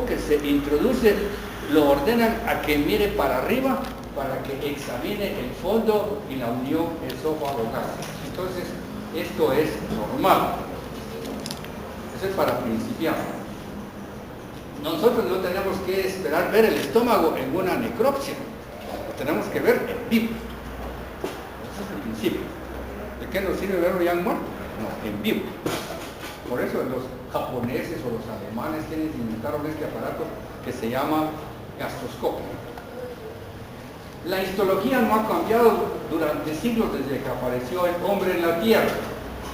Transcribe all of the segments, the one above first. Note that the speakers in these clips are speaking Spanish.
que se introduce lo ordenan a que mire para arriba para que examine el fondo y la unión esófago-gástrica. Entonces, esto es normal. Eso es para principiar. Nosotros no tenemos que esperar ver el estómago en una necropsia. Lo tenemos que ver en vivo. Ese es el principio. ¿De qué nos sirve verlo ya en muerto? No, en vivo. Por eso los japoneses o los alemanes quienes inventaron este aparato que se llama gastroscopio. La histología no ha cambiado durante siglos desde que apareció el hombre en la Tierra.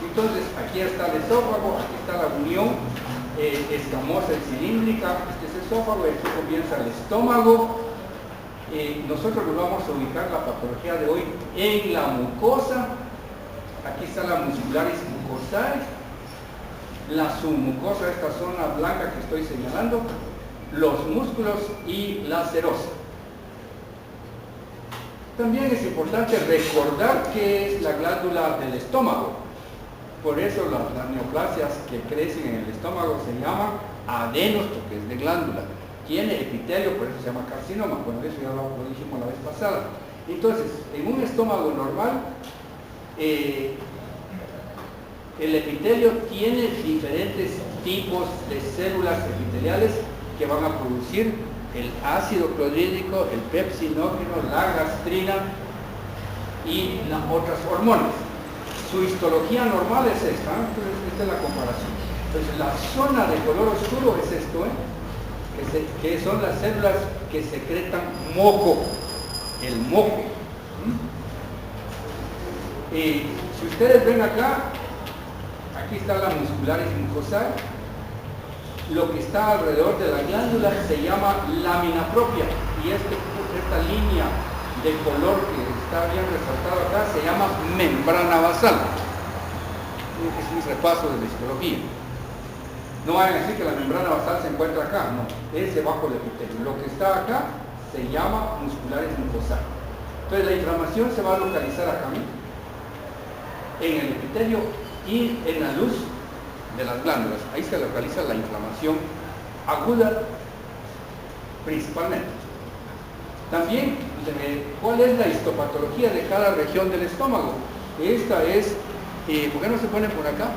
Entonces, aquí está el esófago, aquí está la unión escamosa y cilíndrica, este es el esófago, y aquí comienza el estómago. Nosotros nos vamos a ubicar la patología de hoy en la mucosa. Aquí está la muscularis mucosae, la submucosa, esta zona blanca que estoy señalando, los músculos y la serosa. También es importante recordar que es la glándula del estómago. Por eso las neoplasias que crecen en el estómago se llaman adenos, porque es de glándula. Tiene epitelio, por eso se llama carcinoma. Bueno, eso ya lo dijimos la vez pasada. Entonces, en un estómago normal, el epitelio tiene diferentes tipos de células epiteliales que van a producir el ácido clorhídrico, el pepsinógeno, la gastrina y las otras hormonas. Su histología normal es esta, entonces esta es la comparación. Entonces la zona de color oscuro es esto, que son las células que secretan moco, el moco. Y si ustedes ven acá, aquí está la muscularis mucosae. Lo que está alrededor de la glándula se llama lámina propia, y esta línea de color que está bien resaltado acá se llama membrana basal. Es un repaso de la histología. No vayan a decir que la membrana basal se encuentra acá, no, es debajo del epitelio. Lo que está acá se llama muscularis mucosae. Entonces la inflamación se va a localizar acá, en el epitelio y en la luz de las glándulas. Ahí se localiza la inflamación aguda principalmente. También, ¿cuál es la histopatología de cada región del estómago? Esta es, ¿por qué no se pone por acá?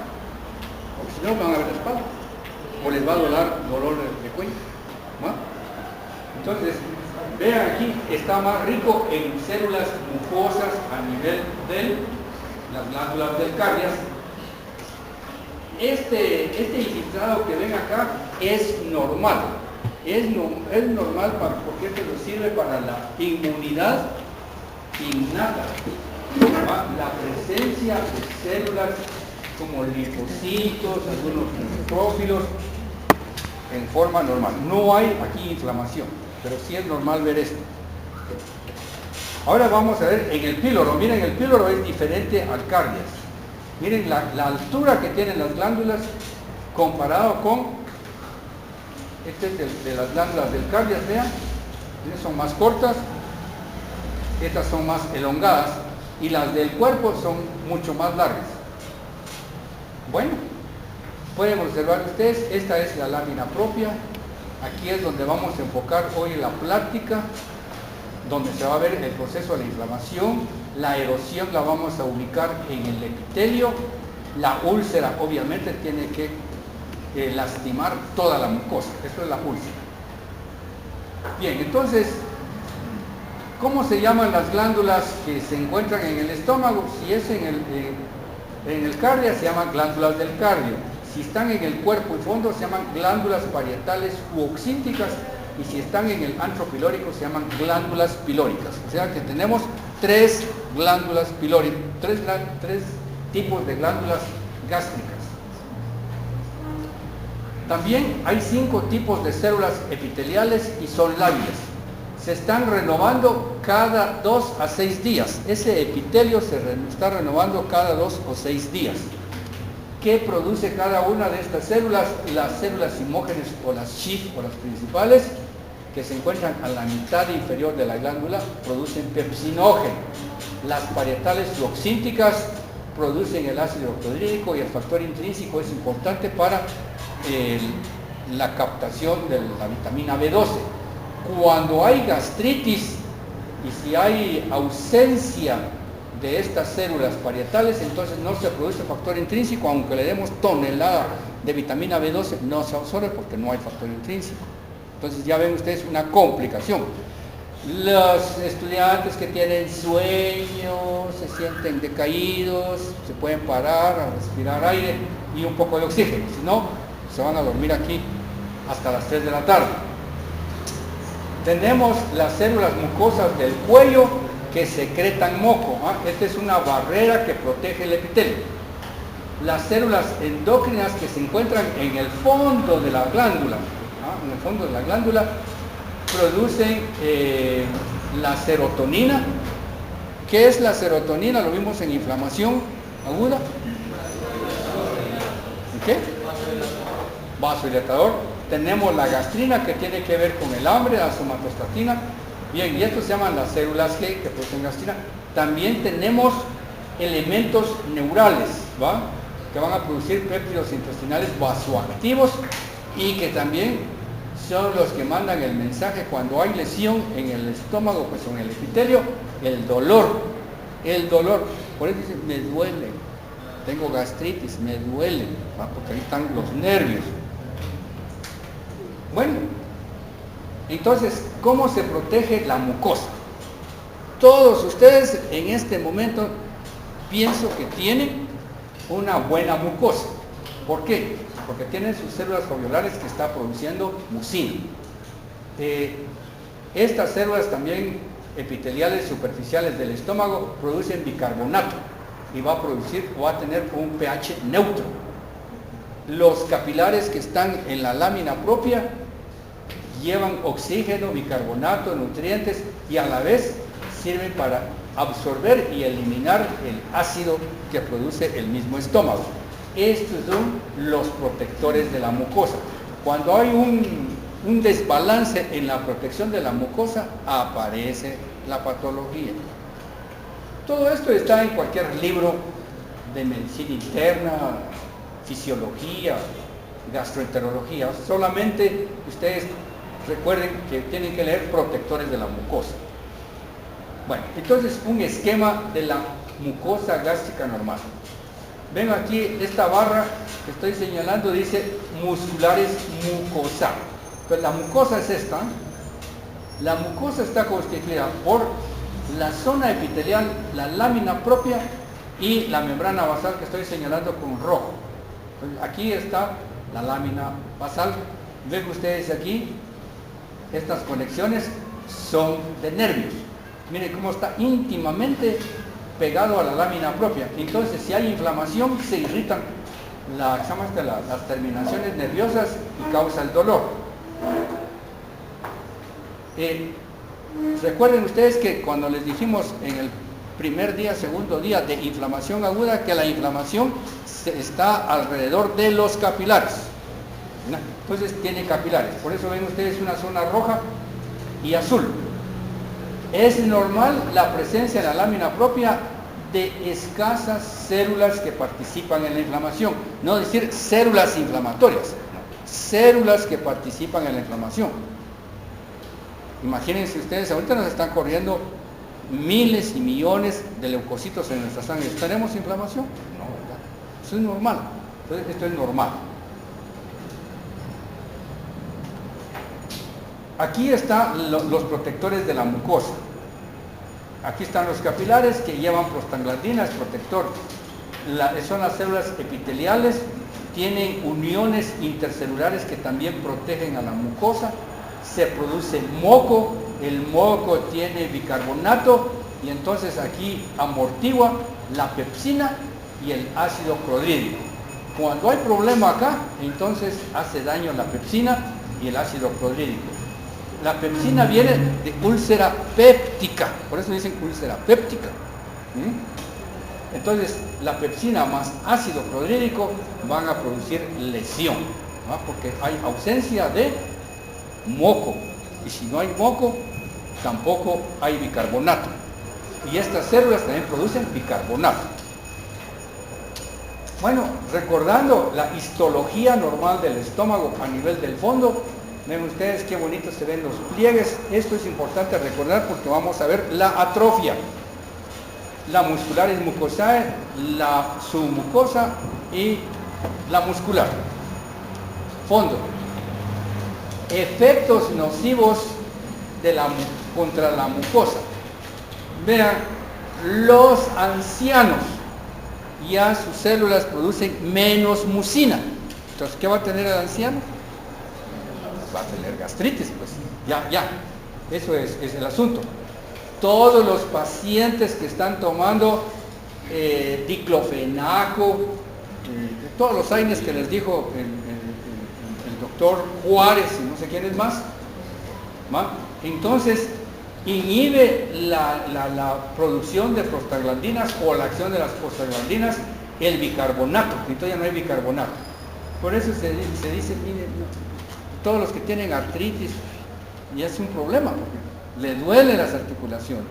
Porque si no van a ver la espalda, o les va a dolor de cuello, ¿no? Entonces, vean aquí, está más rico en células mucosas a nivel de las glándulas del cardias. Este infiltrado que ven acá es normal. Es normal porque esto nos sirve para la inmunidad innata. La presencia de células como linfocitos, algunos neutrófilos, en forma normal. No hay aquí inflamación, pero sí es normal ver esto. Ahora vamos a ver en el píloro. Miren, el píloro es diferente al cardias. Miren la altura que tienen las glándulas comparado con este es de las glándulas del cardias, vean. Estas son más cortas, estas son más elongadas y las del cuerpo son mucho más largas. Bueno, pueden observar ustedes, esta es la lámina propia. Aquí es donde vamos a enfocar hoy la plática, donde se va a ver el proceso de la inflamación. La erosión la vamos a ubicar en el epitelio. La úlcera obviamente tiene que lastimar toda la mucosa. Eso es la úlcera. Bien, entonces, ¿cómo se llaman las glándulas que se encuentran en el estómago? Si es en el cardio, se llaman glándulas del cardio. Si están en el cuerpo y fondo, se llaman glándulas parietales u oxínticas. Y si están en el antro pilórico, se llaman glándulas pilóricas. O sea que tenemos tres glándulas pilóricas, tres tipos de glándulas gástricas. También hay 5 tipos de células epiteliales y son lábiles. Se están renovando cada 2 a 6 días. Ese epitelio se está renovando cada 2 o 6 días. ¿Qué produce cada una de estas células? Las células imógenes o las Schiff o las principales, que se encuentran a la mitad inferior de la glándula, producen pepsinógeno. Las parietales u oxínticas producen el ácido clorhídrico y el factor intrínseco es importante para la captación de la vitamina B12. Cuando hay gastritis y si hay ausencia de estas células parietales, entonces no se produce factor intrínseco, aunque le demos tonelada de vitamina B12, no se absorbe porque no hay factor intrínseco. Entonces ya ven ustedes una complicación. Los estudiantes que tienen sueño, se sienten decaídos, se pueden parar a respirar aire y un poco de oxígeno, si no, se van a dormir aquí hasta las 3 de la tarde. Tenemos las células mucosas del cuello que secretan moco. Esta es una barrera que protege el epitelio. Las células endócrinas que se encuentran en el fondo de la glándula, en el fondo de la glándula, producen la serotonina. ¿Qué es la serotonina? Lo vimos en inflamación aguda. ¿Qué? Vasodilatador. Tenemos la gastrina, que tiene que ver con el hambre, la somatostatina. Bien, y estos se llaman las células G, que producen gastrina. También tenemos elementos neurales, ¿va?, que van a producir péptidos intestinales vasoactivos y que también son los que mandan el mensaje cuando hay lesión en el estómago, pues en el epitelio, el dolor. Por eso dicen, me duele, tengo gastritis, me duele, ¿va?, porque ahí están los nervios. Bueno, entonces, ¿cómo se protege la mucosa? Todos ustedes en este momento pienso que tienen una buena mucosa. ¿Por qué? Porque tienen sus células foveolares que está produciendo mucina. Estas células también epiteliales superficiales del estómago producen bicarbonato y va a tener un pH neutro. Los capilares que están en la lámina propia llevan oxígeno, bicarbonato, nutrientes y a la vez sirven para absorber y eliminar el ácido que produce el mismo estómago. Estos son los protectores de la mucosa. Cuando hay un desbalance en la protección de la mucosa, aparece la patología. Todo esto está en cualquier libro de medicina interna, fisiología, gastroenterología. Solamente ustedes recuerden que tienen que leer protectores de la mucosa. Bueno, entonces un esquema de la mucosa gástrica normal. Ven aquí, esta barra que estoy señalando dice musculares mucosa. Entonces la mucosa es esta. La mucosa está constituida por la zona epitelial, la lámina propia y la membrana basal que estoy señalando con rojo. Entonces, aquí está la lámina basal. Ven ustedes aquí, estas conexiones son de nervios. Miren cómo está íntimamente pegado a la lámina propia. Entonces, si hay inflamación, se irritan las terminaciones nerviosas y causa el dolor. Recuerden ustedes que cuando les dijimos en el primer día, segundo día de inflamación aguda, que la inflamación está alrededor de los capilares. Entonces tiene capilares. Por eso ven ustedes una zona roja y azul. Es normal la presencia en la lámina propia de escasas células que participan en la inflamación. No decir células inflamatorias, células que participan en la inflamación. Imagínense ustedes, ahorita nos están corriendo miles y millones de leucocitos en nuestra sangre. ¿Tenemos inflamación? No, ¿verdad? Eso es normal. Entonces, esto es normal. Aquí están los protectores de la mucosa. Aquí están los capilares que llevan prostaglandina, es protector. Son las células epiteliales, tienen uniones intercelulares que también protegen a la mucosa. Se produce moco, el moco tiene bicarbonato y entonces aquí amortigua la pepsina y el ácido clorhídrico. Cuando hay problema acá, entonces hace daño la pepsina y el ácido clorhídrico. La pepsina viene de úlcera péptica, por eso dicen úlcera péptica. Entonces, la pepsina más ácido clorhídrico van a producir lesión, ¿no? Porque hay ausencia de moco, y si no hay moco, tampoco hay bicarbonato. Y estas células también producen bicarbonato. Bueno, recordando la histología normal del estómago a nivel del fondo, ven ustedes qué bonitos se ven los pliegues. Esto es importante recordar porque vamos a ver la atrofia. La muscularis mucosae, la submucosa y la muscular. Fondo. Efectos nocivos contra la mucosa. Vean, los ancianos ya sus células producen menos mucina. Entonces, ¿qué va a tener el anciano? Va a tener gastritis, pues. Ya. Eso es el asunto. Todos los pacientes que están tomando diclofenaco, todos los AINES que les dijo el doctor Juárez y no sé quién es más, ¿va? Entonces inhibe la producción de prostaglandinas o la acción de las prostaglandinas el bicarbonato, entonces ya no hay bicarbonato. Por eso se dice, miren, todos los que tienen artritis ya es un problema, porque le duelen las articulaciones.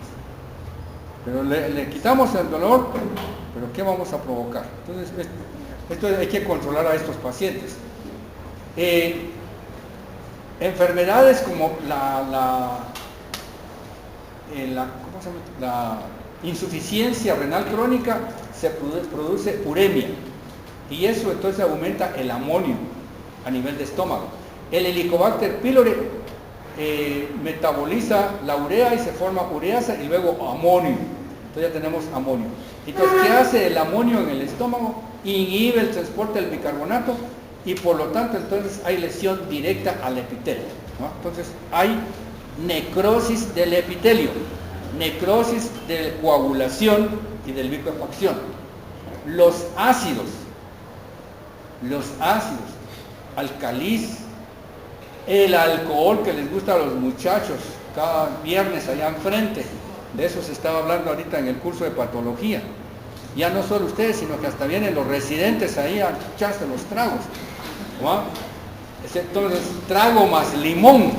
Pero le quitamos el dolor, pero ¿qué vamos a provocar? Entonces, esto hay que controlar a estos pacientes. Enfermedades como la insuficiencia renal crónica, se produce uremia, y eso entonces aumenta el amonio a nivel de estómago. El Helicobacter pylori metaboliza la urea y se forma ureasa y luego amonio. Entonces ya tenemos amonio. Entonces, ¿qué hace el amonio en el estómago? Inhibe el transporte del bicarbonato y por lo tanto entonces hay lesión directa al epitelio, ¿no? Entonces hay necrosis del epitelio, necrosis de coagulación y de liquefacción. Los ácidos, alcalis, el alcohol que les gusta a los muchachos cada viernes allá enfrente, de eso se estaba hablando ahorita en el curso de patología. Ya no solo ustedes, sino que hasta vienen los residentes ahí a echarse los tragos, ¿no? Entonces, trago más limón,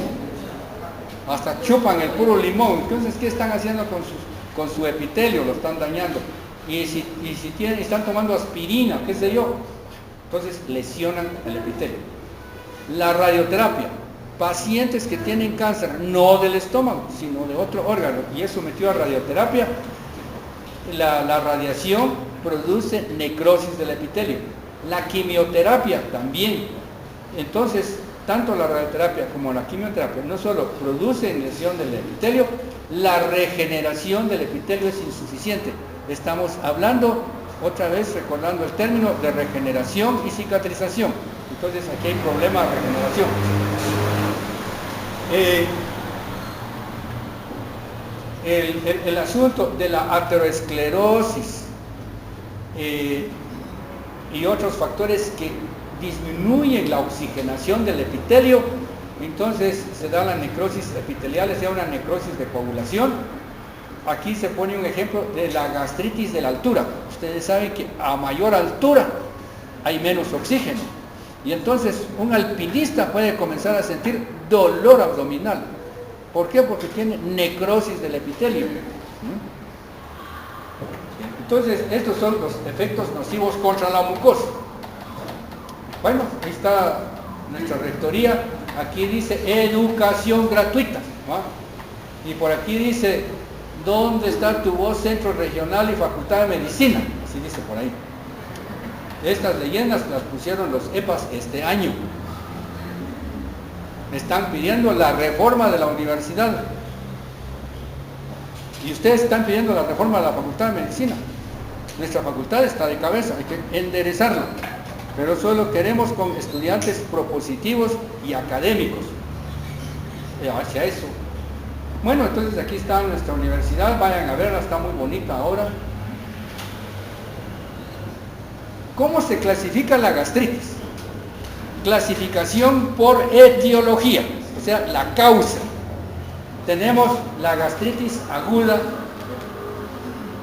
hasta chupan el puro limón. Entonces, ¿qué están haciendo con su epitelio? Lo están dañando. Y si están tomando aspirina, qué sé yo, entonces lesionan el epitelio. La radioterapia, pacientes que tienen cáncer, no del estómago, sino de otro órgano, y es sometido a radioterapia, la radiación produce necrosis del epitelio. La quimioterapia también. Entonces, tanto la radioterapia como la quimioterapia no solo producen lesión del epitelio, la regeneración del epitelio es insuficiente. Estamos hablando, otra vez recordando el término de regeneración y cicatrización. Entonces aquí hay problema de regeneración. El asunto de la aterosclerosis y otros factores que disminuyen la oxigenación del epitelio, entonces se da la necrosis epitelial, se da una necrosis de coagulación. Aquí se pone un ejemplo de la gastritis de la altura. Ustedes saben que a mayor altura hay menos oxígeno, y entonces un alpinista puede comenzar a sentir dolor abdominal. ¿Por qué? Porque tiene necrosis del epitelio. Entonces, estos son los efectos nocivos contra la mucosa. Bueno, ahí está nuestra rectoría. Aquí dice educación gratuita, ¿no? Y por aquí dice, ¿dónde está tu voz centro regional y facultad de medicina? Así dice por ahí. Estas leyendas las pusieron los EPAs este año. Están pidiendo la reforma de la universidad. Y ustedes están pidiendo la reforma de la facultad de medicina. Nuestra facultad está de cabeza, hay que enderezarla. Pero solo queremos con estudiantes propositivos y académicos hacia eso. Bueno, entonces aquí está nuestra universidad, vayan a verla, está muy bonita ahora. ¿Cómo se clasifica la gastritis? Clasificación por etiología, o sea, la causa. Tenemos la gastritis aguda,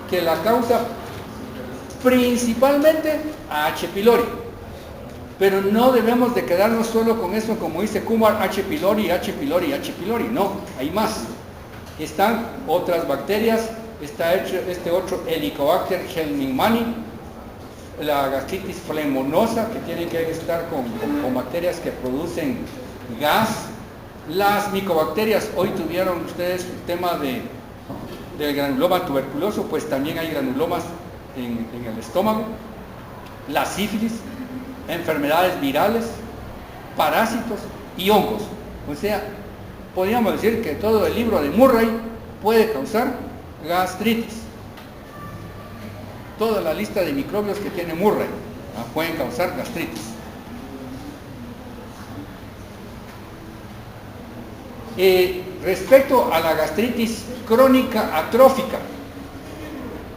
que la causa principalmente H. pylori. Pero no debemos de quedarnos solo con eso, como dice Kumar, H. pylori, H. pylori, H. pylori. No, hay más. Están otras bacterias, está este otro Helicobacter helminghmani, la gastritis flemonosa, que tiene que estar con bacterias que producen gas. Las micobacterias, hoy tuvieron ustedes el tema del granuloma tuberculoso, pues también hay granulomas en el estómago. La sífilis, enfermedades virales, parásitos y hongos. O sea, podríamos decir que todo el libro de Murray puede causar gastritis. Toda la lista de microbios que tiene Murray pueden causar gastritis. Respecto a la gastritis crónica atrófica,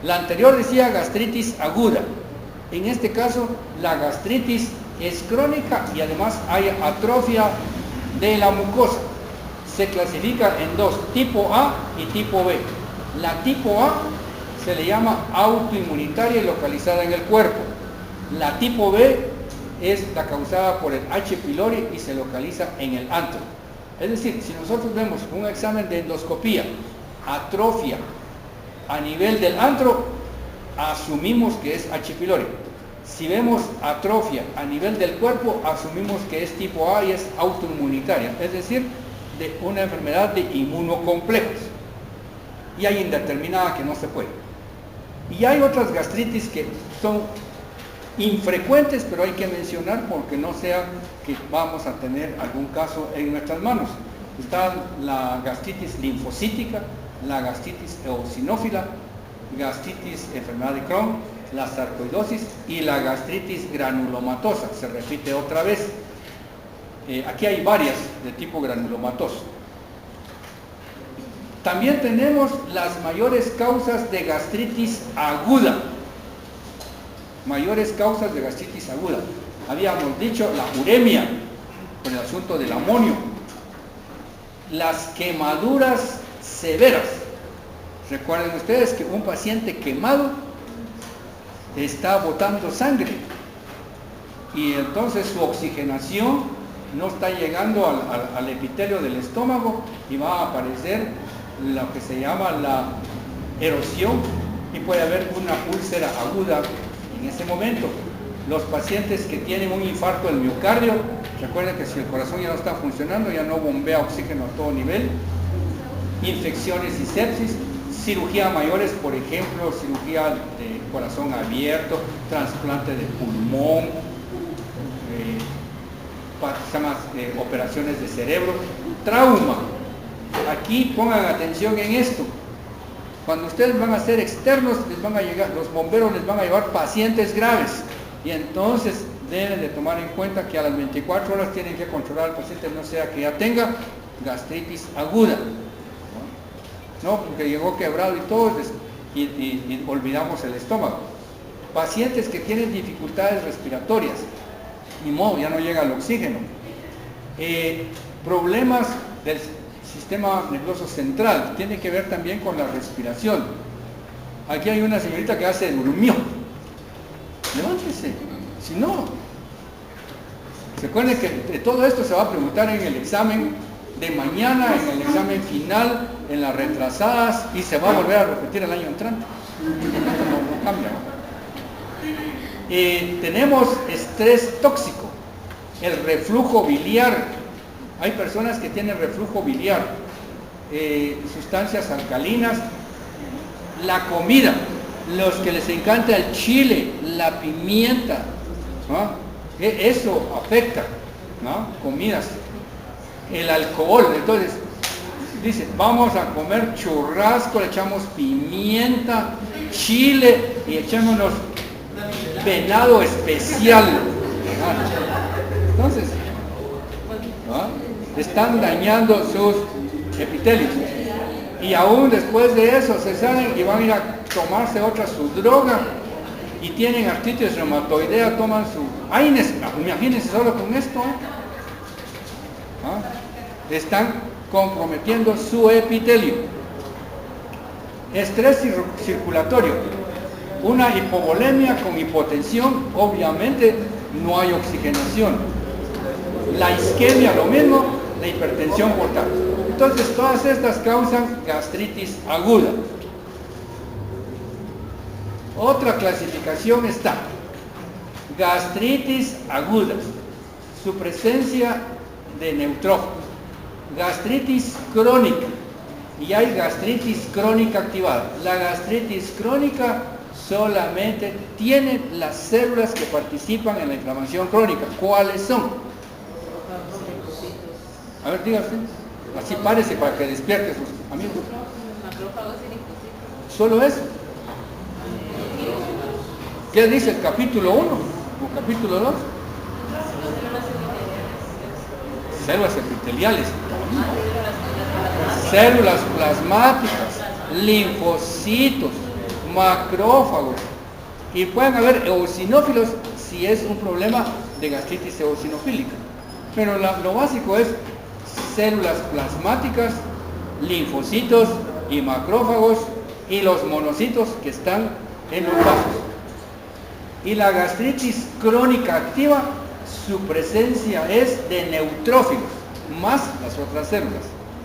la anterior decía gastritis aguda. En este caso, la gastritis es crónica y además hay atrofia de la mucosa. Se clasifica en dos, tipo A y tipo B. La tipo A se le llama autoinmunitaria y localizada en el cuerpo. La tipo B es la causada por el H. pylori y se localiza en el antro. Es decir, si nosotros vemos un examen de endoscopía, atrofia a nivel del antro, asumimos que es H. pylori. Si vemos atrofia a nivel del cuerpo, asumimos que es tipo A y es autoinmunitaria, es decir, de una enfermedad de inmunocomplejos. Y hay indeterminada que no se puede. Y hay otras gastritis que son infrecuentes, pero hay que mencionar porque no sea que vamos a tener algún caso en nuestras manos. Está la gastritis linfocítica, la gastritis eosinófila, gastritis enfermedad de Crohn, la sarcoidosis y la gastritis granulomatosa. Se repite otra vez. Aquí hay varias de tipo granulomatoso. También tenemos las mayores causas de gastritis aguda. Mayores causas de gastritis aguda. Habíamos dicho la uremia, por el asunto del amonio. Las quemaduras severas. Recuerden ustedes que un paciente quemado está botando sangre y entonces su oxigenación no está llegando al epitelio del estómago y va a aparecer lo que se llama la erosión y puede haber una úlcera aguda en ese momento. Los pacientes que tienen un infarto del miocardio, recuerden que si el corazón ya no está funcionando, ya no bombea oxígeno a todo nivel, infecciones y sepsis, cirugía mayores, por ejemplo, cirugía de corazón abierto, trasplante de pulmón, operaciones de cerebro, trauma. Aquí pongan atención en esto. Cuando ustedes van a ser externos, les van a llegar, los bomberos les van a llevar pacientes graves y entonces deben de tomar en cuenta que a las 24 horas tienen que controlar al paciente, no sea que ya tenga gastritis aguda. No, porque llegó quebrado y todo, y olvidamos el estómago. Pacientes que tienen dificultades respiratorias, ni modo, ya no llega el oxígeno. Problemas del sistema nervioso central, tiene que ver también con la respiración. Aquí hay una señorita que hace durmió. Levántese, si no. Recuerden que de todo esto se va a preguntar en el examen de mañana, en el examen final, en las retrasadas, y se va a volver a repetir el año entrante. No cambia. Tenemos estrés tóxico, el reflujo biliar. Hay personas que tienen reflujo biliar, sustancias alcalinas, la comida, los que les encanta el chile, la pimienta, ¿no? Eso afecta, ¿no? Comidas. El alcohol, entonces dice, vamos a comer churrasco, le echamos pimienta, chile y echémonos venado especial. Entonces, ¿no? Están dañando sus epitelios. Y aún después de eso se salen y van a ir a tomarse su droga y tienen artritis reumatoidea, toman su AINES. Imagínense solo con esto. Están comprometiendo su epitelio. Estrés circulatorio. Una hipovolemia con hipotensión, obviamente no hay oxigenación. La isquemia lo mismo, la hipertensión portal. Entonces todas estas causan gastritis aguda. Otra clasificación está gastritis aguda, su presencia de neutrófilos, gastritis crónica, y hay gastritis crónica activada. La gastritis crónica solamente tiene las células que participan en la inflamación crónica. ¿Cuáles son? A ver, diga usted. Así párese para que despierte a sus amigos. Solo eso. ¿Qué dice el capítulo 1 o capítulo 2? Células epiteliales, células plasmáticas, linfocitos, macrófagos, y pueden haber eosinófilos si es un problema de gastritis eosinofílica. Pero lo básico es células plasmáticas, linfocitos y macrófagos, y los monocitos que están en los vasos. Y la gastritis crónica activa, su presencia es de neutrófilos, más las otras células.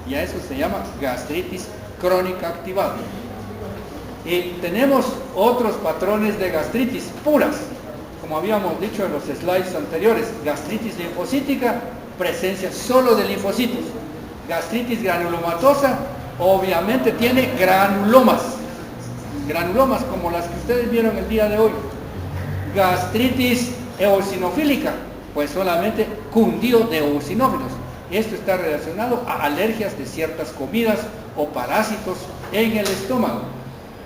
Y a eso se llama gastritis crónica activada. Y tenemos otros patrones de gastritis puras, como habíamos dicho en los slides anteriores. Gastritis linfocítica, presencia solo de linfocitos. Gastritis granulomatosa, obviamente tiene granulomas como las que ustedes vieron el día de hoy. Gastritis eosinofílica, pues solamente cundido de eosinófilos. Esto está relacionado a alergias de ciertas comidas o parásitos en el estómago.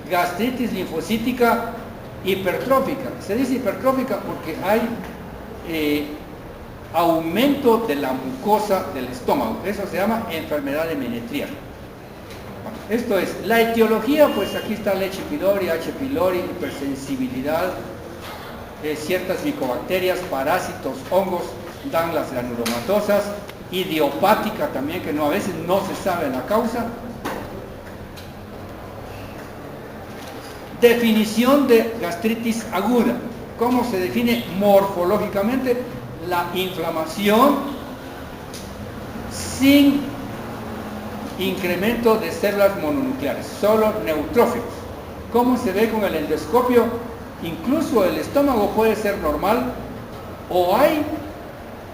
Gastritis linfocítica hipertrófica. Se dice hipertrófica porque hay aumento de la mucosa del estómago. Eso se llama enfermedad de Menetrier. Esto es la etiología, pues aquí está la H. pylori, hipersensibilidad, ciertas micobacterias, parásitos, hongos dan las granulomatosas, idiopática también, que a veces no se sabe la causa. Definición de gastritis aguda. ¿Cómo se define morfológicamente? La inflamación sin incremento de células mononucleares, solo neutrófilos. ¿Cómo se ve con el endoscopio? Incluso el estómago puede ser normal, o hay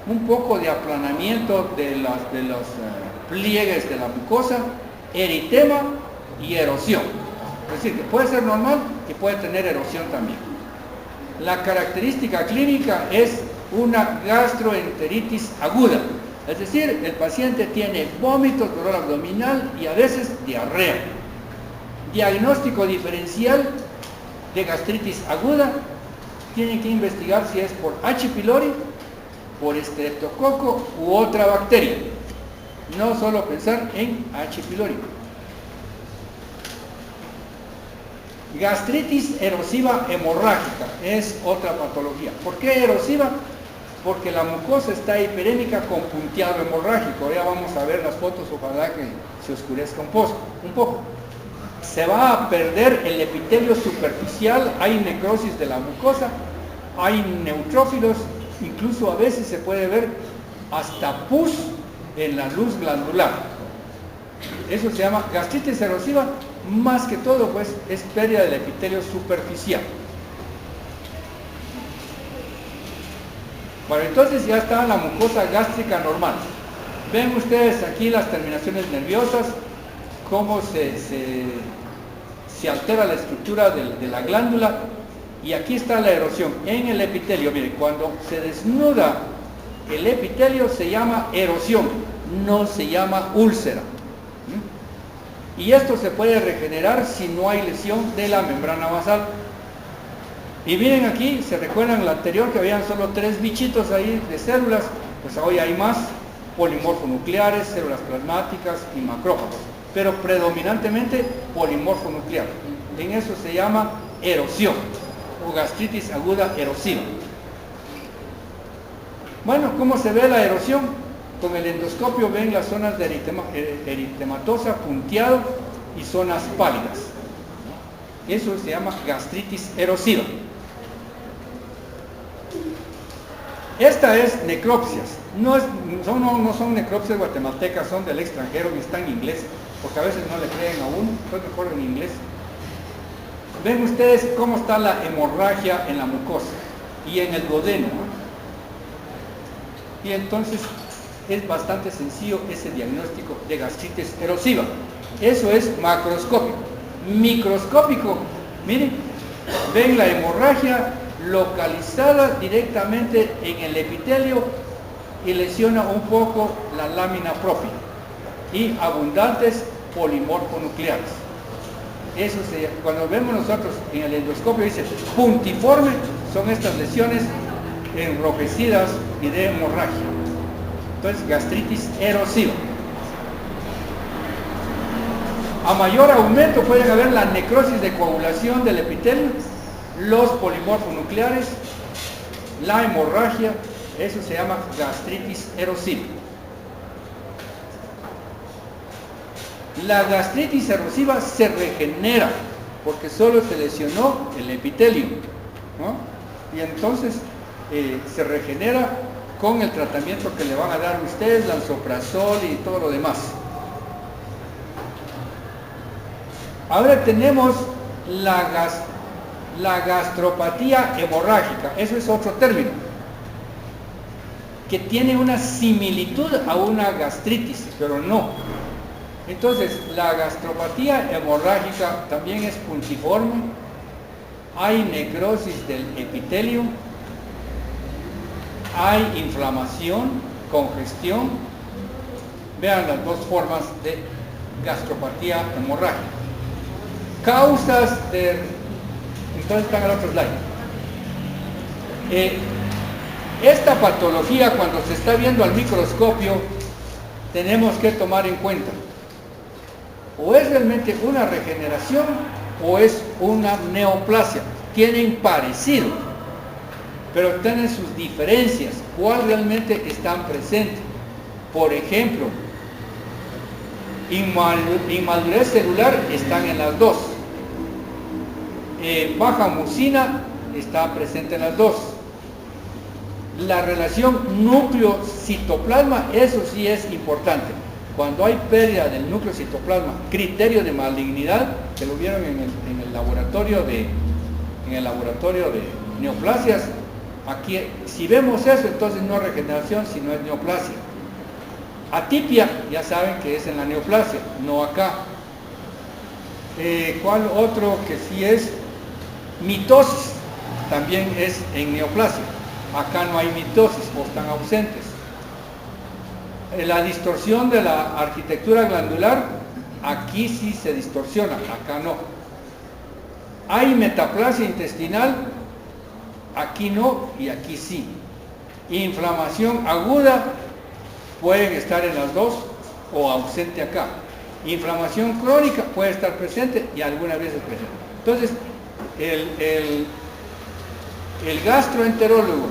un poco de aplanamiento de los pliegues de la mucosa, eritema y erosión. Es decir, que puede ser normal y puede tener erosión también. La característica clínica es una gastroenteritis aguda. Es decir, el paciente tiene vómitos, dolor abdominal y a veces diarrea. Diagnóstico diferencial de gastritis aguda, tienen que investigar si es por H. pylori, por estreptococo u otra bacteria. No solo pensar en H. pylori. Gastritis erosiva hemorrágica es otra patología. ¿Por qué erosiva? Porque la mucosa está hiperémica con punteado hemorrágico. Ya vamos a ver las fotos, ojalá que se oscurezca un poco. Se va a perder el epitelio superficial, hay necrosis de la mucosa, hay neutrófilos, incluso a veces se puede ver hasta pus en la luz glandular. Eso se llama gastritis erosiva, más que todo pues es pérdida del epitelio superficial. Bueno, entonces ya está la mucosa gástrica normal. Ven ustedes aquí las terminaciones nerviosas, cómo se altera la estructura de la glándula, y aquí está la erosión en el epitelio. Miren, cuando se desnuda el epitelio se llama erosión, no se llama úlcera. Y esto se puede regenerar si no hay lesión de la membrana basal. Y miren aquí, se recuerdan la anterior que habían solo 3 bichitos ahí de células, pues hoy hay más, polimorfonucleares, células plasmáticas y macrófagos, pero predominantemente polimorfonuclear. En eso se llama erosión o gastritis aguda erosiva. Bueno, ¿cómo se ve la erosión? Con el endoscopio ven las zonas de eritematosa, punteado y zonas pálidas. Eso se llama gastritis erosiva. Esta es necropsias. No son necropsias guatemaltecas, son del extranjero y está en inglés, porque a veces no le creen a uno, es mejor en inglés. Ven ustedes cómo está la hemorragia en la mucosa. y en el duodeno. Y entonces es bastante sencillo ese diagnóstico de gastritis erosiva. Eso es macroscópico. Microscópico, miren, ven la hemorragia localizada directamente en el epitelio y lesiona un poco la lámina propia y abundantes polimorfonucleares. Eso cuando vemos nosotros en el endoscopio dice puntiforme, son estas lesiones enrojecidas y de hemorragia. Entonces, gastritis erosiva. A mayor aumento pueden haber la necrosis de coagulación del epitelio, los polimorfonucleares, la hemorragia. Eso se llama gastritis erosiva. La gastritis erosiva se regenera porque solo se lesionó el epitelio, ¿no? Y entonces se regenera con el tratamiento que le van a dar a ustedes, lansoprazol y todo lo demás. Ahora tenemos la gastropatía hemorrágica. Eso es otro término que tiene una similitud a una gastritis, pero no. Entonces, la gastropatía hemorrágica también es puntiforme, hay necrosis del epitelio, hay inflamación, congestión. Vean las dos formas de gastropatía hemorrágica. Causas de... Entonces están al otro slide. Esta patología, cuando se está viendo al microscopio, tenemos que tomar en cuenta o es realmente una regeneración o es una neoplasia. Tienen parecido, pero tienen sus diferencias. ¿Cuál realmente están presentes? Por ejemplo, inmadurez celular están en las dos. Baja mucina está presente en las dos. La relación núcleo-citoplasma, eso sí es importante. Cuando hay pérdida del núcleo citoplasma, criterio de malignidad, que lo vieron en el laboratorio de neoplasias, aquí si vemos eso, entonces no es regeneración, sino es neoplasia. Atipia, ya saben que es en la neoplasia, no acá. ¿Cuál otro que sí es? Mitosis, también es en neoplasia. Acá no hay mitosis o están ausentes. La distorsión de la arquitectura glandular, aquí sí se distorsiona, acá no. Hay metaplasia intestinal, aquí no y aquí sí. Inflamación aguda, pueden estar en las dos o ausente acá. Inflamación crónica puede estar presente y algunas veces presente. Entonces, el gastroenterólogo,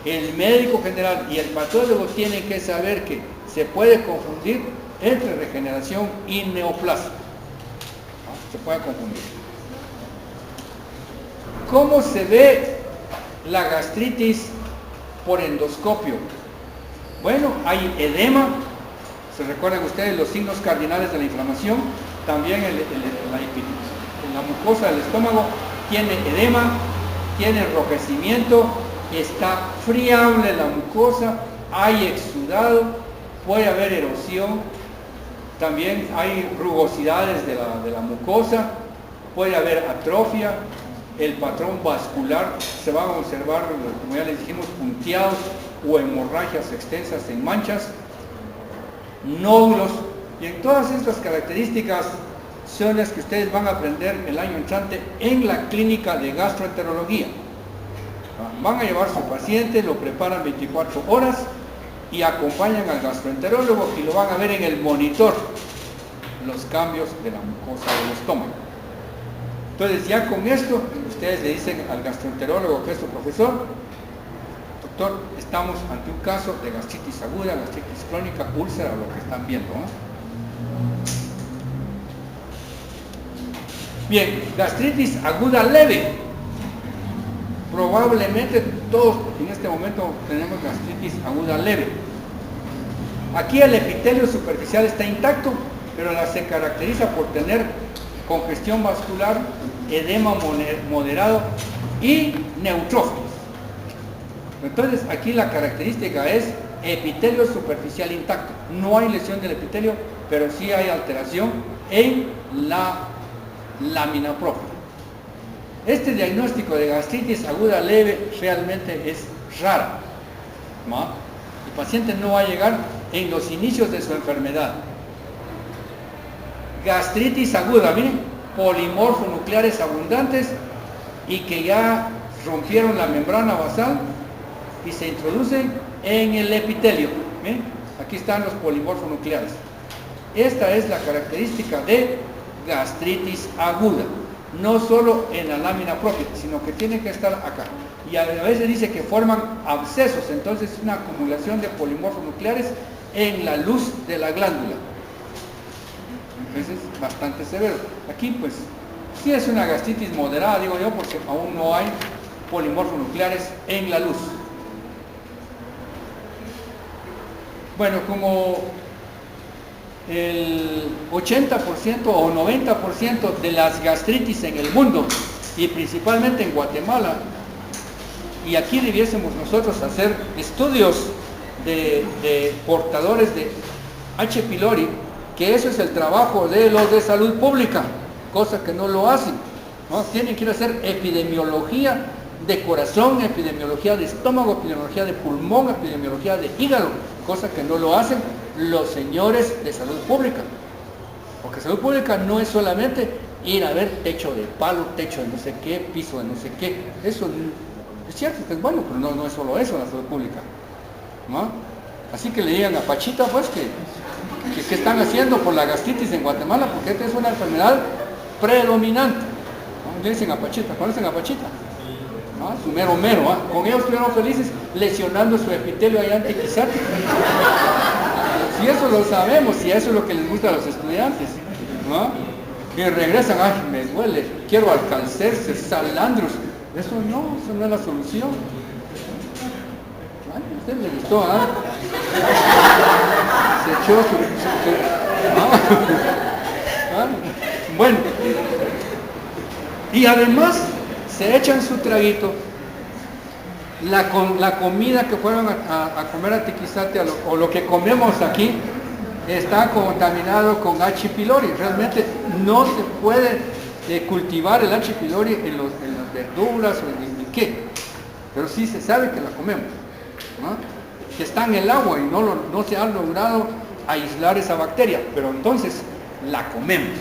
el médico general y el patólogo tienen que saber que se puede confundir entre regeneración y neoplasia. ¿No? Se puede confundir. ¿Cómo se ve la gastritis por endoscopio? Bueno, hay edema. ¿Se recuerdan ustedes los signos cardinales de la inflamación? También la mucosa del estómago tiene edema, tiene enrojecimiento, está friable la mucosa, hay exudado, puede haber erosión, también hay rugosidades de la mucosa, puede haber atrofia, el patrón vascular, se van a observar, como ya les dijimos, punteados o hemorragias extensas en manchas, nódulos, y en todas estas características son las que ustedes van a aprender el año entrante en la clínica de gastroenterología. Van a llevar su paciente, lo preparan 24 horas y acompañan al gastroenterólogo y lo van a ver en el monitor, los cambios de la mucosa del estómago. Entonces ya con esto, ustedes le dicen al gastroenterólogo que es su profesor: doctor, estamos ante un caso de gastritis aguda, gastritis crónica, úlcera, lo que están viendo, ¿no? Bien, gastritis aguda leve. Probablemente todos en este momento tenemos gastritis aguda leve. Aquí el epitelio superficial está intacto, pero se caracteriza por tener congestión vascular, edema moderado y neutrófilos. Entonces aquí la característica es epitelio superficial intacto. No hay lesión del epitelio, pero sí hay alteración en la lámina propia. Este diagnóstico de gastritis aguda leve realmente es raro, ¿no? El paciente no va a llegar en los inicios de su enfermedad. Gastritis aguda, miren, polimorfonucleares abundantes y que ya rompieron la membrana basal y se introducen en el epitelio. ¿Ven? Aquí están los polimorfonucleares. Esta es la característica de gastritis aguda, no solo en la lámina propia, sino que tiene que estar acá. Y a veces dice que forman abscesos, entonces es una acumulación de polimorfonucleares en la luz de la glándula. Entonces es bastante severo. Aquí pues sí es una gastritis moderada, digo yo, porque aún no hay polimorfonucleares en la luz. Bueno, como el 80% o 90% de las gastritis en el mundo y principalmente en Guatemala, y aquí debiésemos nosotros hacer estudios de portadores de H. pylori, que eso es el trabajo de los de salud pública, cosa que no lo hacen, ¿no? Tienen que ir a hacer epidemiología de corazón, epidemiología de estómago, epidemiología de pulmón, epidemiología de hígado, cosa que no lo hacen los señores de salud pública. Porque salud pública no es solamente ir a ver techo de palo, techo de no sé qué, piso de no sé qué. Eso es cierto que es bueno, pero no es solo eso la salud pública, ¿no? Así que le digan a Pachita, pues, que están haciendo por la gastritis en Guatemala, porque esta es una enfermedad predominante, ¿no? Le dicen a Pachita, ¿conocen a Pachita? ¿No? Su mero, ¿eh? Con ellos estuvieron felices lesionando su epitelio allá antiquisártico. Si eso lo sabemos, si eso es lo que les gusta a los estudiantes, ¿no? Y regresan, ay, me duele, quiero alcalcerse, salandros. Eso no es la solución. Ay, a usted le gustó, ¿ah? Se echó su ¿ah? Bueno, y además se echan su traguito, la comida que fueron a comer a Tiquizate o lo que comemos aquí está contaminado con H. pylori. Realmente no se puede cultivar el H. pylori en las verduras o en qué, pero sí se sabe que la comemos, ¿no? Que está en el agua y no se ha logrado aislar esa bacteria, pero entonces la comemos.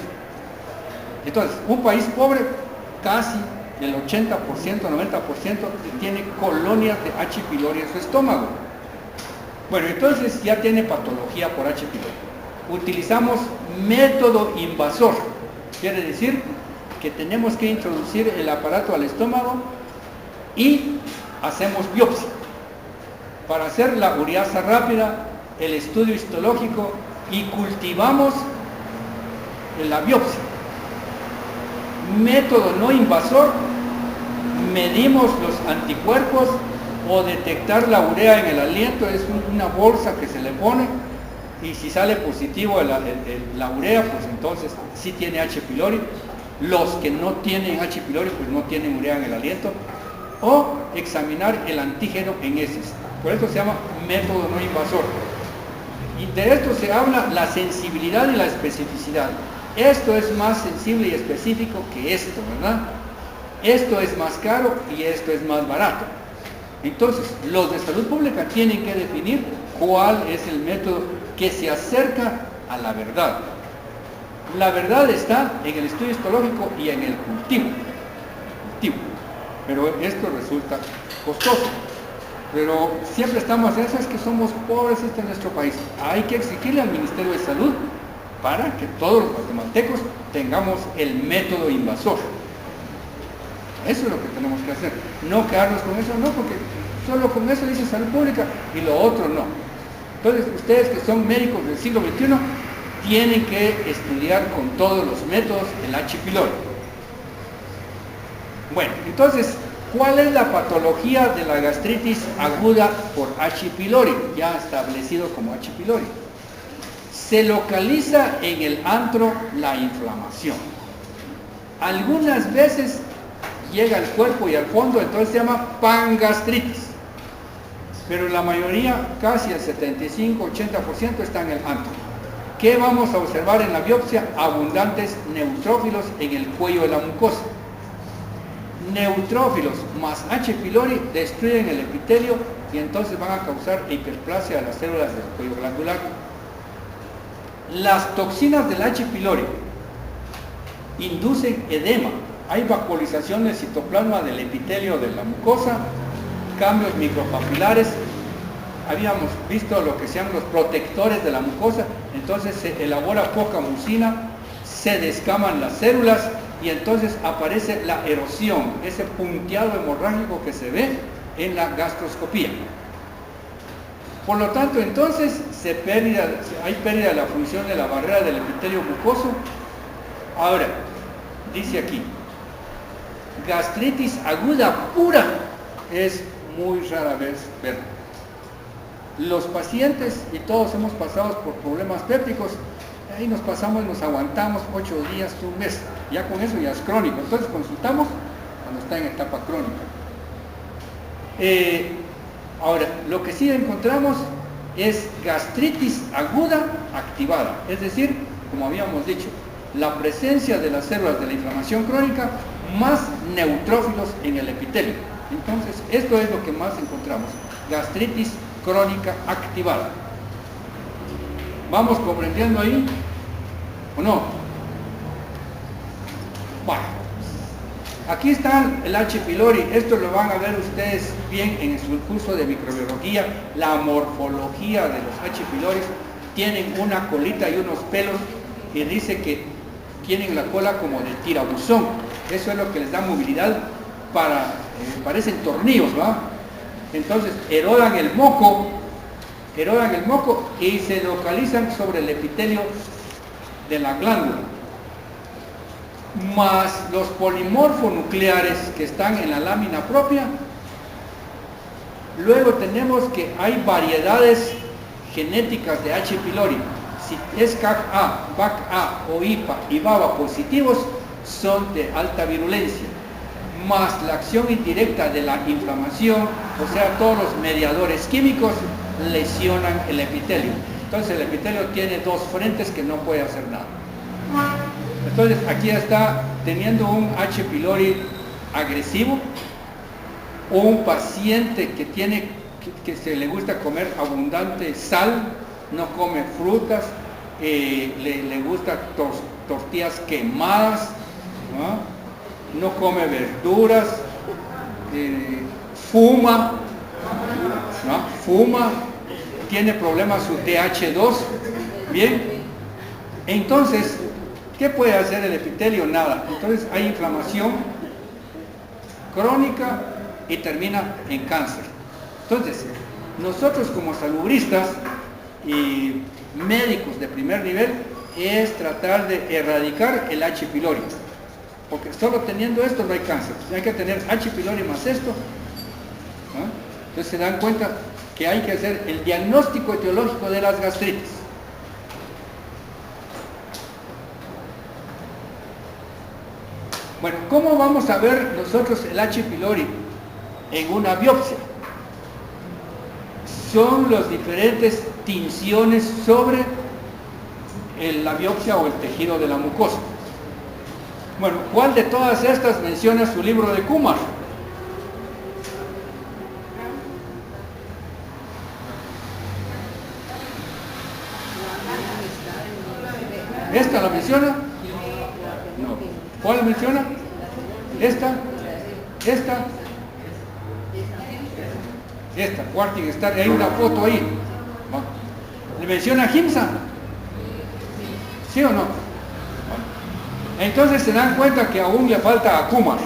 Entonces, un país pobre, casi el 80%, 90% tiene colonias de H. pylori en su estómago. Bueno, entonces ya tiene patología por H. pylori. Utilizamos método invasor, quiere decir que tenemos que introducir el aparato al estómago y hacemos biopsia. Para hacer la ureasa rápida, el estudio histológico y cultivamos la biopsia. Método no invasor, medimos los anticuerpos o detectar la urea en el aliento, es una bolsa que se le pone y si sale positivo la urea, pues entonces sí tiene H. pylori. Los que no tienen H. pylori pues no tienen urea en el aliento, o examinar el antígeno en heces. Por eso se llama método no invasor. Y de esto se habla la sensibilidad y la especificidad. Esto es más sensible y específico que esto, ¿verdad? Esto es más caro y esto es más barato. Entonces, los de salud pública tienen que definir cuál es el método que se acerca a la verdad. La verdad está en el estudio histológico y en el cultivo. Pero esto resulta costoso. Pero siempre estamos en eso, es que somos pobres en nuestro país. Hay que exigirle al Ministerio de Salud para que todos los guatemaltecos tengamos el método invasor. Eso es lo que tenemos que hacer. No quedarnos con eso, no, porque solo con eso dice salud pública y lo otro no. Entonces, ustedes que son médicos del siglo XXI, tienen que estudiar con todos los métodos el H. pylori. Bueno, entonces, ¿cuál es la patología de la gastritis aguda por H. pylori? Ya establecido como H. pylori. Se localiza en el antro la inflamación. Algunas veces llega al cuerpo y al fondo, entonces se llama pangastritis. pero la mayoría, casi el 75-80%, está en el antro. ¿Qué vamos a observar en la biopsia? Abundantes neutrófilos en el cuello de la mucosa. Neutrófilos más H. pylori destruyen el epitelio y entonces van a causar hiperplasia de las células del cuello glandular. Las toxinas del H. pylori inducen edema. Hay vacuolización del citoplasma del epitelio de la mucosa, cambios micropapilares. Habíamos visto lo que sean los protectores de la mucosa, entonces se elabora poca mucina, se descaman las células y entonces aparece la erosión, ese punteado hemorrágico que se ve en la gastroscopía. Por lo tanto, entonces hay pérdida de la función de la barrera del epitelio mucoso. Ahora, dice aquí, gastritis aguda pura es muy rara vez verla. Los pacientes, y todos hemos pasado por problemas pépticos, ahí nos pasamos, nos aguantamos 8 días, un mes, ya con eso ya es crónico. Entonces consultamos cuando está en etapa crónica. Ahora, lo que sí encontramos es gastritis aguda activada, es decir, como habíamos dicho, la presencia de las células de la inflamación crónica más neutrófilos en el epitelio. Entonces, esto es lo que más encontramos, gastritis crónica activada. ¿Vamos comprendiendo ahí o no? Bueno, aquí está el H. pylori. Esto lo van a ver ustedes bien en su curso de microbiología. La morfología de los H. pylori tienen una colita y unos pelos, y dice que tienen la cola como de tirabuzón. Eso es lo que les da movilidad parecen tornillos, ¿va? Entonces erodan el moco y se localizan sobre el epitelio de la glándula. Más los polimorfonucleares que están en la lámina propia. Luego tenemos que hay variedades genéticas de H. pylori. Si es CAG-A, BAC-A o IPA y BABA positivos, son de alta virulencia. Más la acción indirecta de la inflamación, o sea, todos los mediadores químicos lesionan el epitelio. Entonces el epitelio tiene dos frentes que no puede hacer nada. Entonces aquí está teniendo un H. pylori agresivo, o un paciente que se le gusta comer abundante sal, no come frutas, le gusta tortillas quemadas, no come verduras, fuma, tiene problemas su TH2, bien. Entonces, ¿qué puede hacer el epitelio? Nada. Entonces hay inflamación crónica y termina en cáncer. Entonces, nosotros como salubristas y médicos de primer nivel es tratar de erradicar el H. pylori, porque solo teniendo esto no hay cáncer. Hay que tener H. pylori más esto, ¿no? Entonces se dan cuenta que hay que hacer el diagnóstico etiológico de las gastritis. Bueno, ¿cómo vamos a ver nosotros el H. pylori en una biopsia? Son las diferentes tinciones sobre la biopsia o el tejido de la mucosa. Bueno, ¿cuál de todas estas menciona su libro de Kumar? ¿Esta la menciona? No. ¿Cuál menciona? ¿Esta? Quarting Star, hay una foto ahí. ¿Le menciona Himsa? ¿Sí o no? Entonces se dan cuenta que aún le falta a Kumar.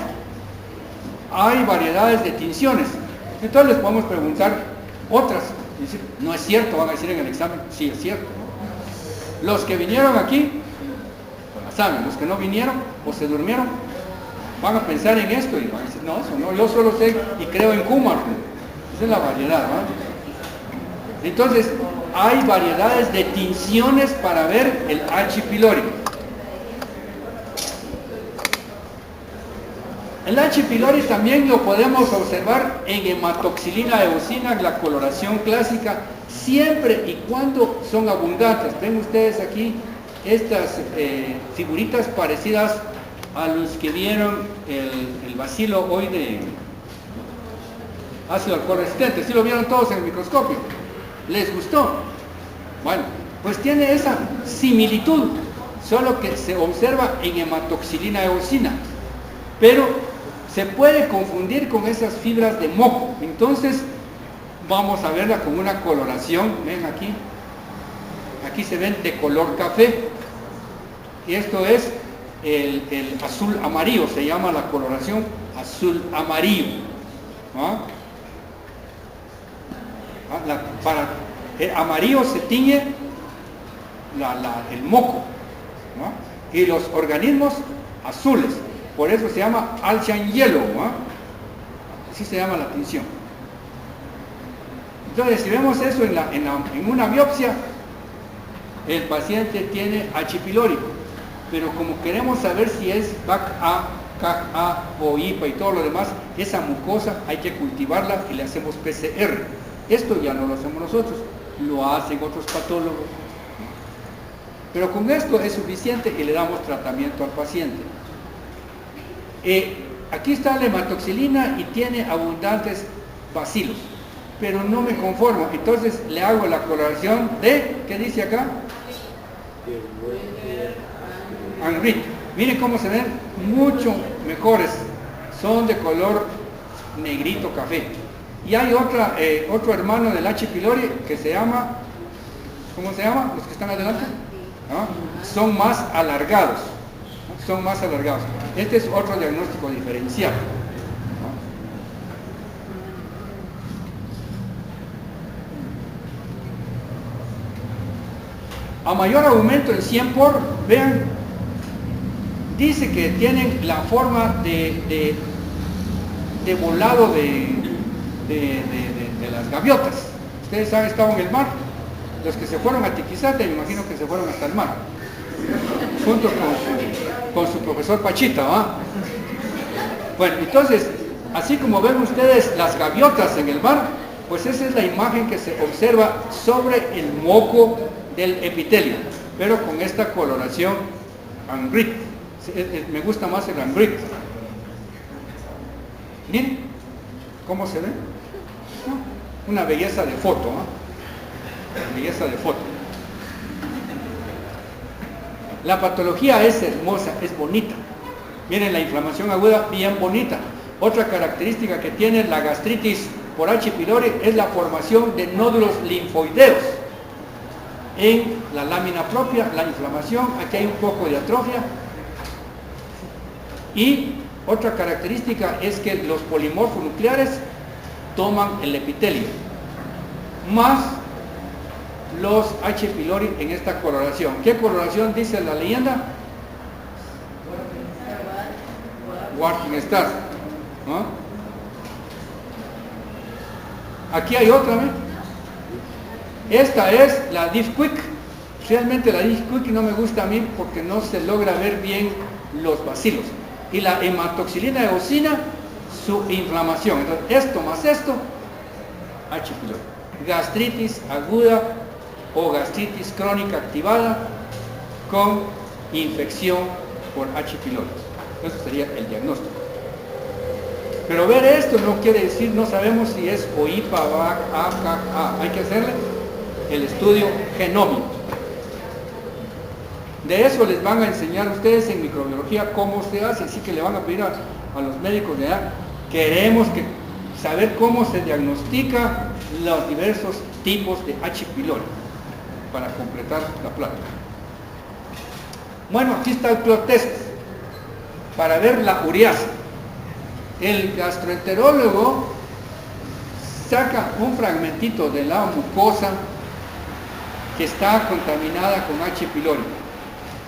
Hay variedades de tinciones. Entonces les podemos preguntar otras. Decir, no es cierto, van a decir en el examen. Sí, es cierto. Los que vinieron aquí, pues la saben. Los que no vinieron o se durmieron, van a pensar en esto y van a decir, no, eso no, yo solo sé y creo en Kumar. Esa es la variedad, ¿no? Entonces, hay variedades de tinciones para ver el H. pylori. El H. pylori también lo podemos observar en hematoxilina eosina, la coloración clásica, siempre y cuando son abundantes. Ven ustedes aquí estas figuritas parecidas a los que vieron el bacilo hoy de ácido alcohol resistente. ¿Sí lo vieron todos en el microscopio? ¿Les gustó? Bueno, pues tiene esa similitud, solo que se observa en hematoxilina eosina, pero se puede confundir con esas fibras de moco. Entonces vamos a verla con una coloración. Ven aquí, aquí se ven de color café, y esto es el azul amarillo, se llama la coloración azul amarillo, ¿no? Para el amarillo se tiñe el moco, ¿no? Y los organismos azules, por eso se llama Alcian Yellow, ¿no? Así se llama la tinción. Entonces, si vemos eso en una biopsia, el paciente tiene H. pylori, pero como queremos saber si es BAC-A, CAC-A o IPA y todo lo demás, esa mucosa hay que cultivarla y le hacemos PCR. Esto ya no lo hacemos nosotros, lo hacen otros patólogos. Pero con esto es suficiente y le damos tratamiento al paciente. Aquí está la hematoxilina y tiene abundantes bacilos, pero no me conformo, entonces le hago la coloración de, ¿qué dice acá? Angrit. Miren cómo se ven mucho mejores, son de color negrito café. Y hay otro hermano del H. pylori que se llama, ¿cómo se llama? Los que están adelante, ¿no? Son más alargados, ¿no? Son más alargados. Este es otro diagnóstico diferencial, ¿no? A mayor aumento en 100 por, vean, dice que tienen la forma de volado de las gaviotas. Ustedes han estado en el mar, los que se fueron a Tiquizate, me imagino que se fueron hasta el mar, junto con su profesor Pachita, ¿va? Bueno, entonces, así como ven ustedes las gaviotas en el mar, pues esa es la imagen que se observa sobre el moco del epitelio, pero con esta coloración Angrit. Me gusta más el Angrit. Miren cómo se ve. Una belleza de foto, ¿no? Belleza de foto. La patología es hermosa, es bonita. Miren la inflamación aguda, bien bonita. Otra característica que tiene la gastritis por H. pylori es la formación de nódulos linfoideos en la lámina propia, la inflamación. Aquí hay un poco de atrofia. Y otra característica es que los polimorfos nucleares toman el epitelio, más los H. pylori en esta coloración. ¿Qué coloración dice la leyenda? Working Star, ¿no? Aquí hay otra, ¿no? Esta es la Diff Quick. Realmente la Diff Quick no me gusta a mí porque no se logra ver bien los bacilos. Y la hematoxilina eosina, su inflamación. Entonces, esto más esto, H. pylori. Gastritis aguda o gastritis crónica activada con infección por H. pylori. Eso sería el diagnóstico. Pero ver esto no quiere decir, no sabemos si es OIPA, VAC, A, CAC, A. Hay que hacerle el estudio genómico. De eso les van a enseñar ustedes en microbiología cómo se hace, así que le van a pedir a los médicos de allá, queremos saber cómo se diagnostica los diversos tipos de H. pylori para completar la plática. Bueno, aquí está el plot test para ver la ureasa. El gastroenterólogo saca un fragmentito de la mucosa que está contaminada con H. pylori.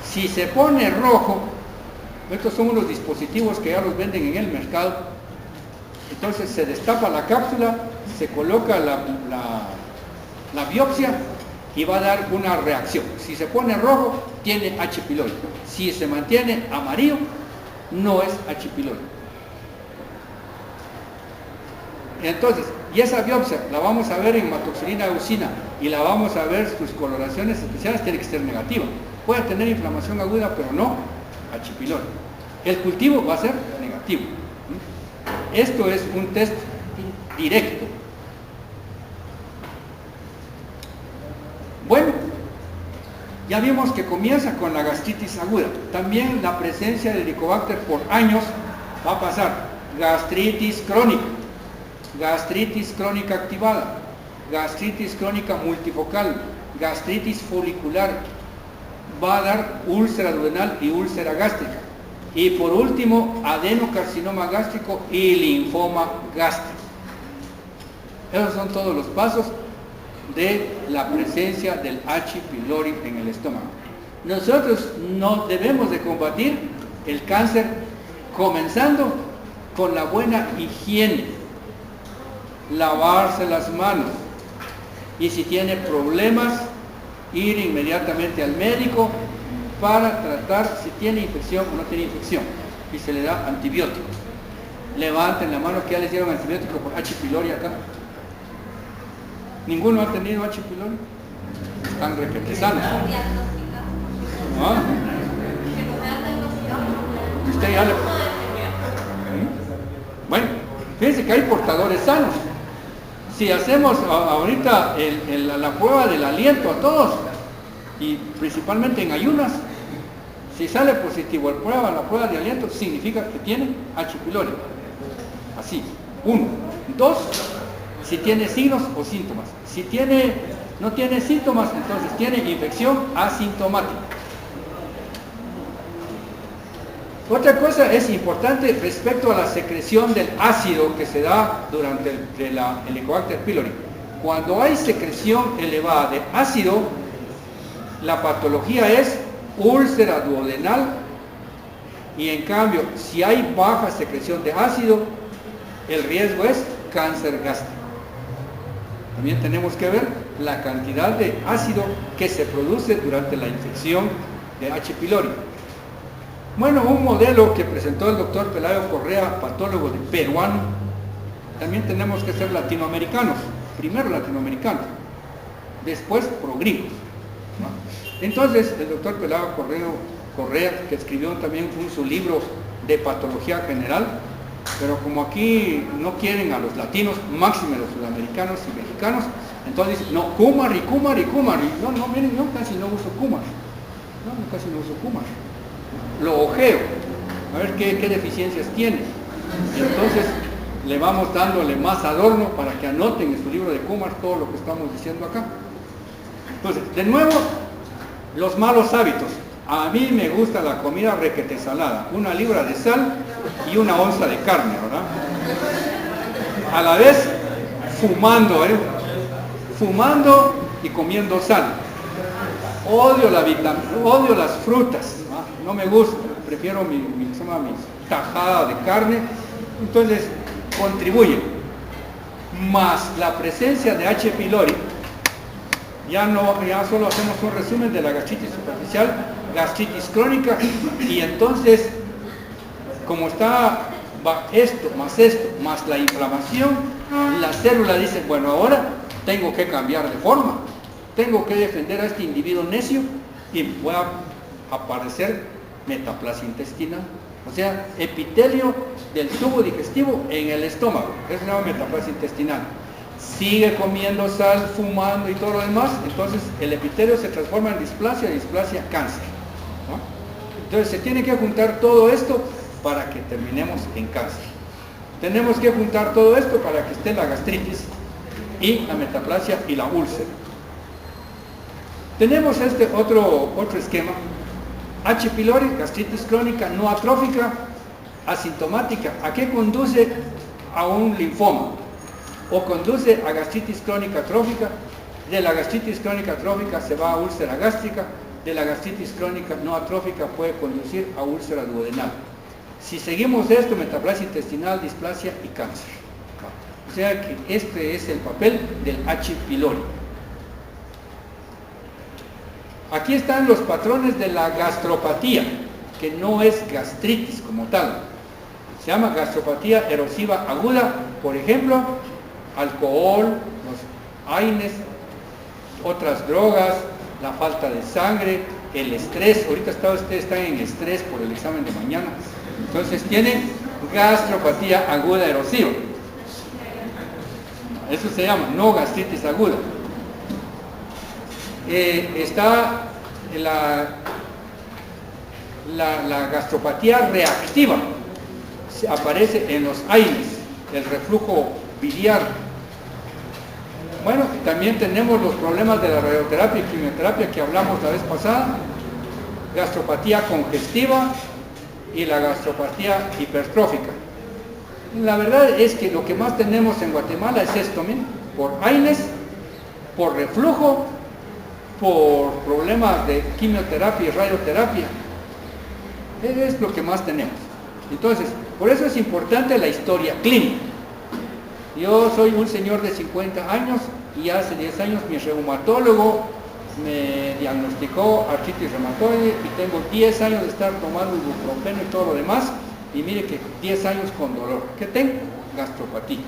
Si se pone rojo, estos son unos dispositivos que ya los venden en el mercado, entonces se destapa la cápsula, se coloca la biopsia y va a dar una reacción. Si se pone rojo, tiene H. pylori. Si se mantiene amarillo, no es H. pylori. Entonces, y esa biopsia la vamos a ver en hematoxilina eucina y la vamos a ver, sus coloraciones especiales tiene que ser negativa. Puede tener inflamación aguda, pero no H. pylori. El cultivo va a ser negativo. Esto es un test directo. Bueno, ya vimos que comienza con la gastritis aguda. También la presencia del Helicobacter por años va a pasar. Gastritis crónica activada, gastritis crónica multifocal, gastritis folicular, va a dar úlcera duodenal y úlcera gástrica. Y por último, adenocarcinoma gástrico y linfoma gástrico. Esos son todos los pasos de la presencia del H. pylori en el estómago. Nosotros no debemos de combatir el cáncer comenzando con la buena higiene, lavarse las manos, y si tiene problemas, ir inmediatamente al médico para tratar si tiene infección o no tiene infección, y se le da antibiótico. Levanten la mano que ya les dieron antibiótico por H. pylori acá. ¿Ninguno ha tenido H. pylori? Están requete sanos. ¿No? ¿Usted ya le... Bueno, fíjense que hay portadores sanos. Si hacemos ahorita la prueba del aliento a todos, y principalmente en ayunas, si sale positivo la prueba de aliento, significa que tiene H. pylori. Así, 1. 2, si tiene signos o síntomas. Si no tiene síntomas, entonces tiene infección asintomática. Otra cosa es importante respecto a la secreción del ácido que se da durante el Helicobacter pylori. Cuando hay secreción elevada de ácido, la patología es úlcera duodenal, y en cambio, si hay baja secreción de ácido, el riesgo es cáncer gástrico. También tenemos que ver la cantidad de ácido que se produce durante la infección de H. pylori. Bueno, un modelo que presentó el doctor Pelayo Correa, patólogo peruano. También tenemos que ser latinoamericanos, primero latinoamericanos, después progringos, ¿no? Entonces, el doctor Pelayo Correa, que escribió también su libro de patología general, pero como aquí no quieren a los latinos, máxime los sudamericanos y mexicanos, entonces dicen, no, Kumari. No, miren, yo casi no uso Kumari. Lo ojeo, a ver qué deficiencias tiene. Y entonces le vamos dándole más adorno para que anoten en su libro de Kumar todo lo que estamos diciendo acá. Entonces, de nuevo, los malos hábitos. A mí me gusta la comida requete salada, 1 libra de sal y 1 onza de carne, ¿verdad? A la vez, fumando y comiendo sal. Odio las frutas, no me gusta, prefiero mi tajada de carne. Entonces contribuye. Más la presencia de H. pylori, ya solo hacemos un resumen de la gastritis superficial, gastritis crónica, y entonces como está esto, más la inflamación, la célula dice, bueno, ahora tengo que cambiar de forma. Tengo que defender a este individuo necio y voy a aparecer metaplasia intestinal. O sea, epitelio del tubo digestivo en el estómago. Es una metaplasia intestinal. Sigue comiendo sal, fumando y todo lo demás. Entonces el epitelio se transforma en displasia cáncer, ¿no? Entonces se tiene que juntar todo esto para que terminemos en cáncer. Tenemos que juntar todo esto para que esté la gastritis y la metaplasia y la úlcera. Tenemos otro esquema. H. pylori, gastritis crónica no atrófica, asintomática. ¿A qué conduce? A un linfoma. O conduce a gastritis crónica atrófica. De la gastritis crónica atrófica se va a úlcera gástrica. De la gastritis crónica no atrófica puede conducir a úlcera duodenal. Si seguimos esto, metaplasia intestinal, displasia y cáncer. O sea que este es el papel del H. pylori. Aquí están los patrones de la gastropatía, que no es gastritis como tal. Se llama gastropatía erosiva aguda, por ejemplo, alcohol, los AINES, otras drogas, la falta de sangre, el estrés. Ahorita ustedes están en estrés por el examen de mañana. Entonces tienen gastropatía aguda erosiva. Eso se llama, no gastritis aguda. Está la gastropatía reactiva. Aparece en los AINES, el reflujo biliar. Bueno, también tenemos los problemas de la radioterapia y quimioterapia que hablamos la vez pasada, gastropatía congestiva y la gastropatía hipertrófica. La verdad es que lo que más tenemos en Guatemala es esto, miren, por AINES, por reflujo, por problemas de quimioterapia y radioterapia. Es lo que más tenemos. Entonces, por eso es importante la historia clínica. Yo soy un señor de 50 años y hace 10 años mi reumatólogo me diagnosticó artritis reumatoide y tengo 10 años de estar tomando ibuprofeno y todo lo demás, y mire que 10 años con dolor. ¿Qué tengo? Gastropatía.